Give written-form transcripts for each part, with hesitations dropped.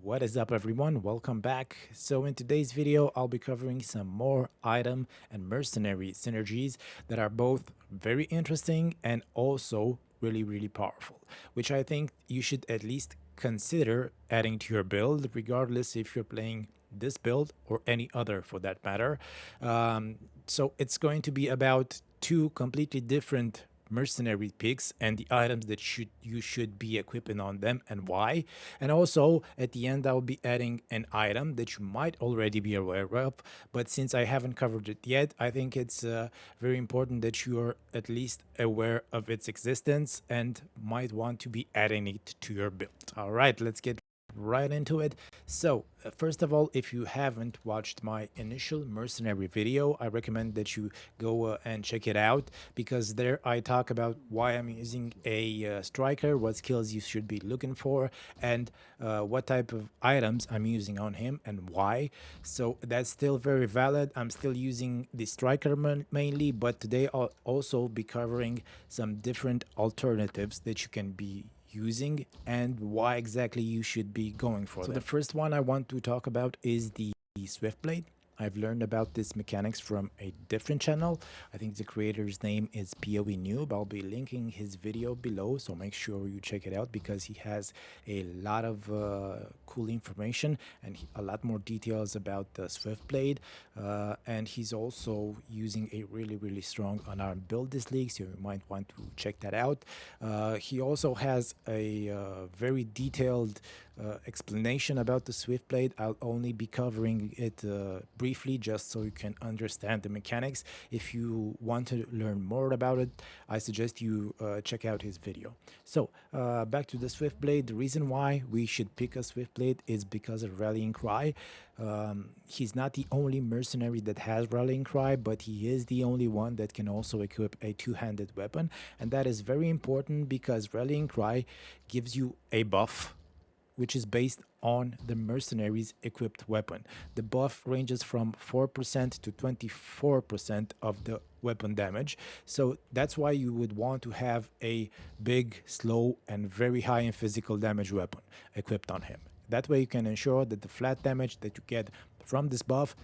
What is up, everyone? Welcome back. So in today's video, I'll be covering some more item and mercenary synergies that are both very interesting and also really powerful, which I think you should at least consider adding to your build, regardless if you're playing this build or any other for that matter. So it's going to be about two completely different mercenary picks and the items that you should be equipping on them and why. And also at the end, I'll be adding an item that you might already be aware of, but since I haven't covered it yet, I think it's very important that you are at least aware of its existence and might want to be adding it to your build. All right, let's get right into it. So first of all, if you haven't watched my initial mercenary video, I recommend that you go and check it out, because there I talk about why I'm using a striker, what skills you should be looking for, and what type of items I'm using on him and why. So that's still very valid. I'm still using the striker mainly, but today I'll also be covering some different alternatives that you can be using and why exactly you should be going for them. So the first one I want to talk about is the Swiftblade. I've learned about this mechanics from a different channel. I think the creator's name is PoE Noob. I'll be linking his video below, so make sure you check it out because he has a lot of cool information and a lot more details about the Swiftblade. And he's also using a really strong unarmed build this league, so you might want to check that out. He also has a very detailed explanation about the Swiftblade. I'll only be covering it briefly just so you can understand the mechanics. If you want to learn more about it, I suggest you check out his video. So back to the Swiftblade. The reason why we should pick a Swiftblade is because of Rallying Cry. He's not the only mercenary that has Rallying Cry, but he is the only one that can also equip a two-handed weapon, and that is very important because Rallying Cry gives you a buff which is based on the mercenary's equipped weapon. The buff ranges from 4% to 24% of the weapon damage. So that's why you would want to have a big, slow, and very high in physical damage weapon equipped on him. That way you can ensure that the flat damage that you get from this buff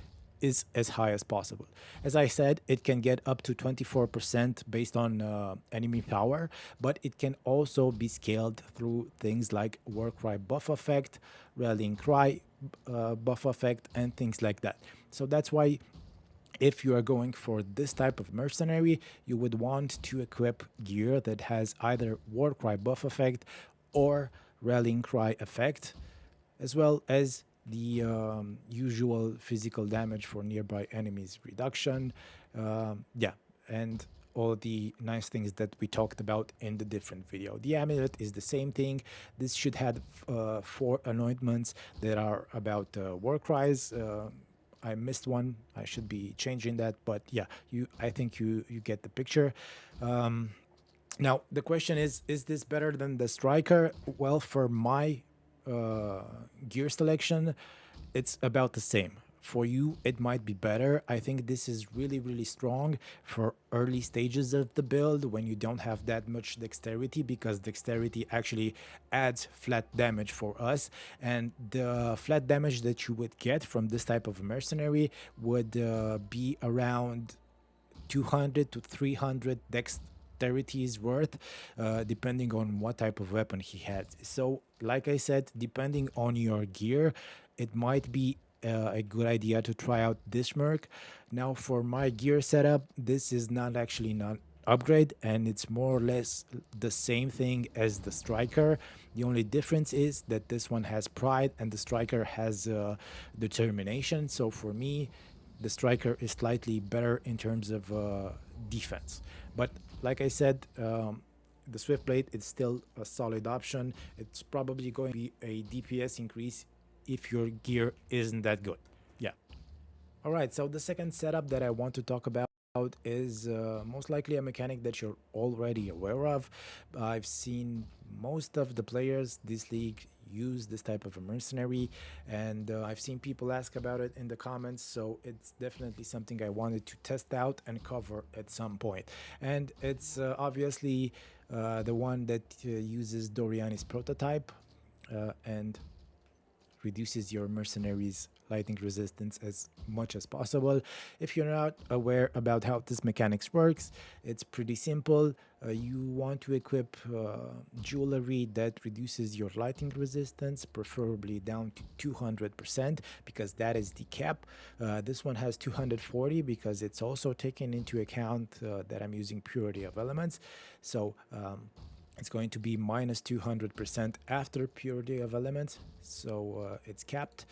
is as high as possible. As I said, it can get up to 24% based on enemy power, but it can also be scaled through things like Warcry buff effect, Rallying Cry buff effect, and things like that. So that's why if you are going for this type of mercenary, you would want to equip gear that has either Warcry buff effect or Rallying Cry effect, as well as the usual physical damage for nearby enemies reduction, yeah, and all the nice things that we talked about in the different video. The amulet is the same thing. This should have 4 anointments that are about war cries. I missed one. I should be changing that, but yeah, I think you get the picture. Now the question is this better than the striker? Well, for my gear selection, it's about the same. For you, it might be better. I think this is really strong for early stages of the build when you don't have that much dexterity, because dexterity actually adds flat damage for us, and the flat damage that you would get from this type of mercenary would be around 200 to 300 dexterities worth, depending on what type of weapon he had. So like I said, depending on your gear, it might be a good idea to try out this Merc. Now for my gear setup, this is not actually not upgrade, and it's more or less the same thing as the striker. The only difference is that this one has pride and the striker has determination. So for me, the striker is slightly better in terms of defense. But like I said, the Swiftblade is still a solid option. It's probably going to be a DPS increase if your gear isn't that good. Yeah. All right, so the second setup that I want to talk about is most likely a mechanic that you're already aware of. I've seen most of the players this league use this type of a mercenary, and I've seen people ask about it in the comments, so it's definitely something I wanted to test out and cover at some point. And it's obviously the one that uses Doryani's Prototype and reduces your mercenaries lightning resistance as much as possible. If you're not aware about how this mechanics works, it's pretty simple. You want to equip jewelry that reduces your lightning resistance, preferably down to 200%, because that is the cap. This one has 240 because it's also taken into account that I'm using purity of elements. So it's going to be minus 200% after purity of elements, so it's capped.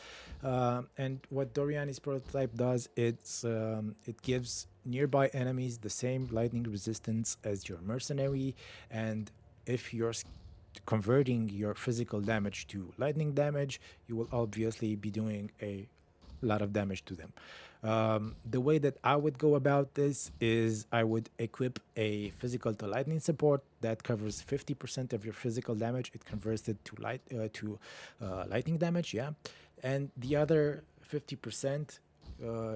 And what Doryani's prototype does, it gives nearby enemies the same lightning resistance as your mercenary, and if you're converting your physical damage to lightning damage, you will obviously be doing a lot of damage to them. The way that I would go about this is I would equip a physical to lightning support that covers 50% of your physical damage. It converts it to lightning damage, yeah. And the other 50%,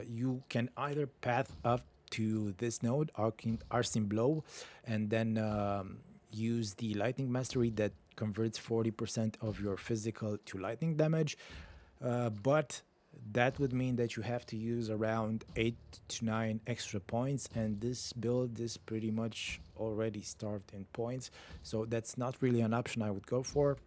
you can either path up to this node, Arcane Blow, and then use the lightning mastery that converts 40% of your physical to lightning damage, but that would mean that you have to use around 8 to 9 extra points, and this build is pretty much already starved in points, so that's not really an option I would go for.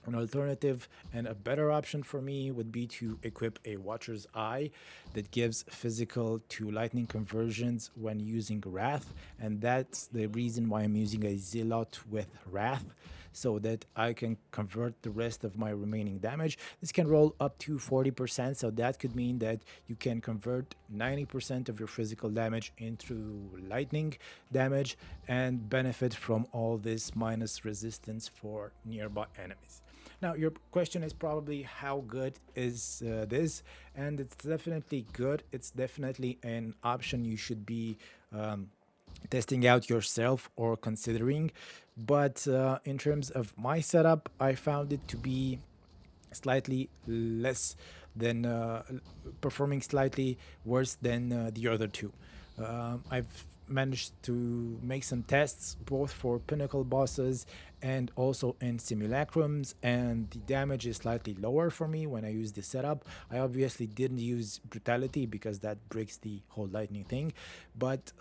An alternative and a better option for me would be to equip a Watcher's Eye that gives physical to lightning conversions when using Wrath, and that's the reason why I'm using a Zealot with Wrath, so that I can convert the rest of my remaining damage. This can roll up to 40%, so that could mean that you can convert 90% of your physical damage into lightning damage and benefit from all this minus resistance for nearby enemies. Now, your question is probably how good is this? And it's definitely good. It's definitely an option you should be testing out yourself or considering. But in terms of my setup, I found it to be slightly less than performing slightly worse than the other two. I've managed to make some tests both for pinnacle bosses and also in simulacrums, and the damage is slightly lower for me when I use the setup. I obviously didn't use brutality because that breaks the whole lightning thing, but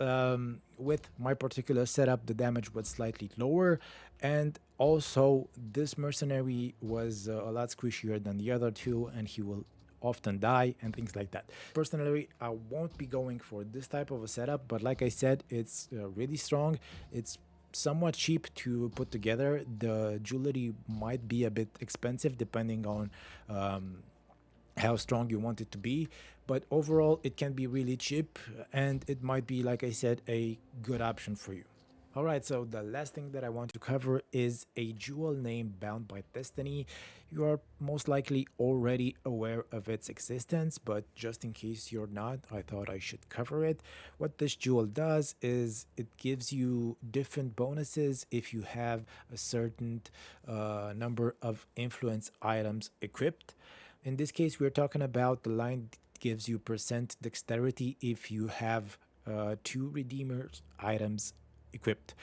with my particular setup the damage was slightly lower, and also this mercenary was a lot squishier than the other two, and he will often die and things like that. Personally, I won't be going for this type of a setup, but like I said, it's really strong. It's somewhat cheap to put together. The jewelry might be a bit expensive depending on how strong you want it to be, but overall it can be really cheap, and it might be, like I said, a good option for you. Alright, so the last thing that I want to cover is a jewel name bound by destiny. You are most likely already aware of its existence, but just in case you're not, I thought I should cover it. What this jewel does is it gives you different bonuses if you have a certain number of influence items equipped. In this case, we're talking about the line that gives you percent dexterity if you have 2 redeemers items equipped.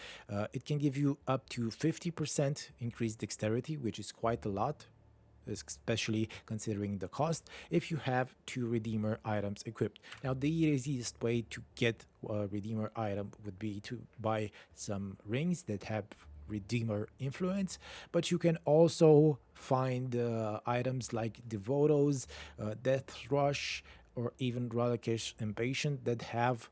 It can give you up to 50% increased dexterity, which is quite a lot, especially considering the cost, if you have 2 redeemer items equipped. Now, the easiest way to get a redeemer item would be to buy some rings that have redeemer influence, but you can also find items like Devotos, Death Rush, or even Rollickish Impatient that have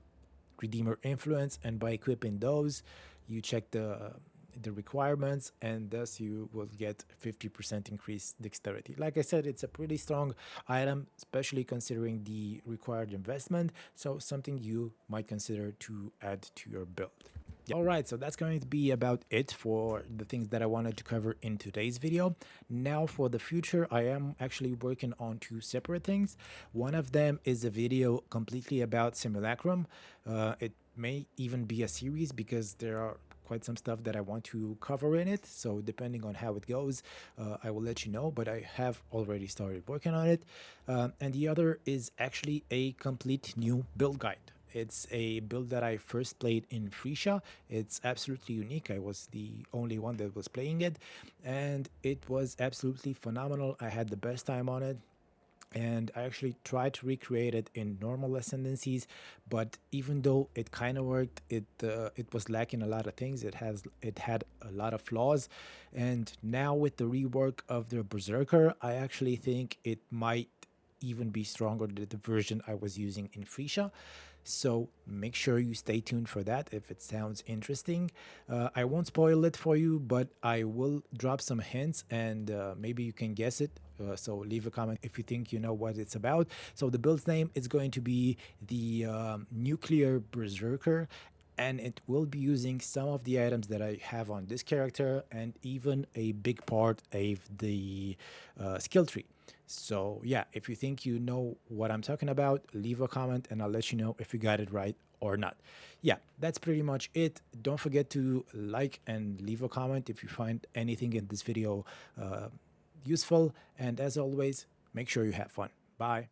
redeemer influence, and by equipping those you check the requirements, and thus you will get 50% increased dexterity. Like I said, it's a pretty strong item, especially considering the required investment, so something you might consider to add to your build. Alright, so that's going to be about it for the things that I wanted to cover in today's video. Now for the future, I am actually working on 2 separate things. One of them is a video completely about Simulacrum. It may even be a series because there are quite some stuff that I want to cover in it, so depending on how it goes, I will let you know, but I have already started working on it. And the other is actually a complete new build guide. It's a build that I first played in Freesia. It's absolutely unique. I was the only one that was playing it, and it was absolutely phenomenal. I had the best time on it, and I actually tried to recreate it in normal ascendancies, but even though it kind of worked, it was lacking a lot of things. It had a lot of flaws, and now with the rework of the Berserker, I actually think it might even be stronger than the version I was using in Freesia. So make sure you stay tuned for that if it sounds interesting. I won't spoil it for you, but I will drop some hints, and maybe you can guess it. So leave a comment if you think you know what it's about. So the build's name is going to be the Nuclear Berserker, and it will be using some of the items that I have on this character and even a big part of the skill tree. So yeah, if you think you know what I'm talking about, leave a comment and I'll let you know if you got it right or not. Yeah, that's pretty much it. Don't forget to like and leave a comment if you find anything in this video useful. And as always, make sure you have fun. Bye.